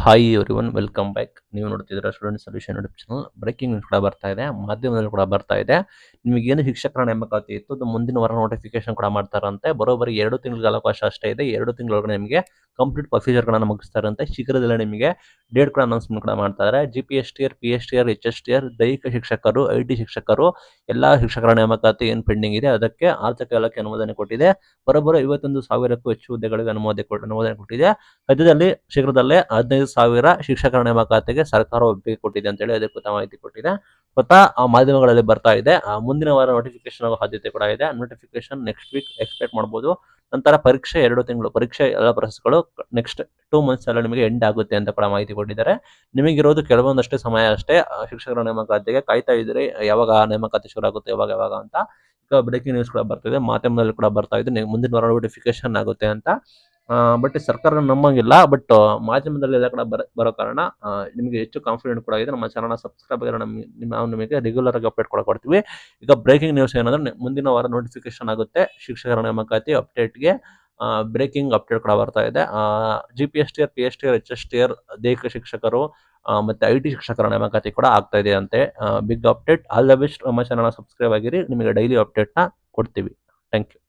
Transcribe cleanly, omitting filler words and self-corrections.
Hi everyone, welcome back. ನೀವು ನೋಡ್ತಿದ್ದೀರಾ student solution YouTube channel. Breaking news ಕೂಡ ಬರ್ತಾ ಇದೆ, ಮಾಧ್ಯಮದಲ್ಲಿ ಕೂಡ ಬರ್ತಾ ಇದೆ. ನಿಮಗೇನು ಶಿಕ್ಷಕರ ನೇಮಕಾತಿ ಇತ್ತು ಅದು ಮುಂದಿನ ವಾರ ನೋಟಿಫಿಕೇಶನ್ ಕೂಡ ಮಾಡ್ತಾರಂತೆ. ಬರೋಬ್ಬರಿ 2 ತಿಂಗಳ ಅವಕಾಶ ಅಷ್ಟೇ ಇದೆ. 2 ತಿಂಗಳೊಳಗೆ ನಿಮಗೆ ಕಂಪ್ಲೀಟ್ ಪ್ರೊಸೀಜರ್ಗಳನ್ನು ಮುಗಿಸ್ತಾರಂತೆ. ಶೀಘ್ರದಲ್ಲೇ ನಿಮಗೆ ಡೇಟ್ ಕೂಡ ಅನೌನ್ಸ್ಮೆಂಟ್ ಕೂಡ ಮಾಡ್ತಾರೆ. GPSTR, PSTR, HSTR, ದೈಹಿಕ ಶಿಕ್ಷಕರು, IT ಶಿಕ್ಷಕರು, ಎಲ್ಲಾ ಶಿಕ್ಷಕರ ನೇಮಕಾತಿ ಏನು ಪೆಂಡಿಂಗ್ ಇದೆ ಅದಕ್ಕೆ ಆರ್ಥಿಕ ಇಲಾಖೆ ಅನುಮೋದನೆ ಕೊಟ್ಟಿದೆ. ಬರೋಬ್ಬರಿ 51,000ಕ್ಕೂ ಹೆಚ್ಚು ಹುದ್ದೆಗಳಿಗೆ ಅನುಮೋದನೆ ಕೊಟ್ಟಿದೆ. ಸದ್ಯದಲ್ಲಿ ಶೀಘ್ರದಲ್ಲೇ 15,000 ಶಿಕ್ಷಕರ ನೇಮಕಾತಿಗೆ ಸರ್ಕಾರ ಒಪ್ಪಿಗೆ ಕೊಟ್ಟಿದೆ ಅಂತೇಳಿ ಅಧಿಕೃತ ಮಾಹಿತಿ ಕೊಟ್ಟಿದೆ. ಸ್ವತಃ ಆ ಮಾಧ್ಯಮಗಳಲ್ಲಿ ಬರ್ತಾ ಇದೆ. ಮುಂದಿನ ವಾರ ನೋಟಿಫಿಕೇಶನ್ ಆಗೋ ಸಾಧ್ಯತೆ ಕೂಡ ಇದೆ. ನೋಟಿಫಿಕೇಶನ್ ನೆಕ್ಸ್ಟ್ ವೀಕ್ ಎಕ್ಸ್ಪೆಕ್ಟ್ ಮಾಡಬಹುದು. ನಂತರ ಪರೀಕ್ಷೆ 2 ತಿಂಗಳು, ಪರೀಕ್ಷೆ ಎಲ್ಲ ಪ್ರೊಸೆಸ್ಗಳು ನೆಕ್ಸ್ಟ್ 2 ಮಂತ್ಸ್ ಎಲ್ಲ ನಿಮಗೆ ಎಂಡ್ ಆಗುತ್ತೆ ಅಂತ ಕೂಡ ಮಾಹಿತಿ ಕೊಟ್ಟಿದ್ದಾರೆ. ನಿಮಗಿರೋದು ಕೆಲವೊಂದಷ್ಟೇ ಸಮಯ ಅಷ್ಟೇ. ಶಿಕ್ಷಕರ ನೇಮಕಾತಿಗೆ ಕಾಯ್ತಾ ಇದ್ರಿ, ಯಾವಾಗ ನೇಮಕಾತಿ ಶುರು ಆಗುತ್ತೆ, ಯಾವಾಗ ಅಂತ. ಈಗ ಬ್ರೇಕಿಂಗ್ ನ್ಯೂಸ್ ಕೂಡ ಬರ್ತಿದೆ, ಮಾಧ್ಯಮದಲ್ಲಿ ಕೂಡ ಬರ್ತಾ ಇದೆ, ಮುಂದಿನ ವಾರ ನೋಟಿಫಿಕೇಶನ್ ಆಗುತ್ತೆ ಅಂತ. ಬಟ್ ಸರ್ಕಾರ ನಂಬಂಗಿಲ್ಲ. ಬಟ್ ಮಾಧ್ಯಮದಲ್ಲಿ ಎಲ್ಲ ಕೂಡ ಬರೋ ಕಾರಣ ನಿಮಗೆ ಹೆಚ್ಚು ಕಾನ್ಫಿಡೆಂಟ್ ಕೂಡ ಇದೆ. ನಮ್ಮ ಚಾನಲ್ನ ಸಬ್ಸ್ಕ್ರೈಬ್ ಆಗಿರೋ ನಾವು ನಿಮಗೆ ರೆಗ್ಯುಲರ್ ಆಗಿ ಅಪ್ಡೇಟ್ ಕೊಡ್ತೀವಿ. ಈಗ ಬ್ರೇಕಿಂಗ್ ನ್ಯೂಸ್ ಏನಂದ್ರೆ ಮುಂದಿನ ವಾರ ನೋಟಿಫಿಕೇಶನ್ ಆಗುತ್ತೆ ಶಿಕ್ಷಕರ ನೇಮಕಾತಿ ಅಪ್ಡೇಟ್ಗೆ. ಬ್ರೇಕಿಂಗ್ ಅಪ್ಡೇಟ್ ಕೂಡ ಬರ್ತಾ ಇದೆ. GPSTR, PSTR, HSTR, ದೈಹಿಕ ಶಿಕ್ಷಕರು ಮತ್ತೆ IT ಶಿಕ್ಷಕರ ನೇಮಕಾತಿ ಕೂಡ ಆಗ್ತಾ ಇದೆ ಅಂತೆ. Big update. All the best. ನಮ್ಮ ಚಾನಲ್ನ ಸಬ್ಸ್ಕ್ರೈಬ್ ಆಗಿರಿ, ನಿಮಗೆ ಡೈಲಿ ಅಪ್ಡೇಟ್ನ ಕೊಡ್ತೀವಿ. Thank you.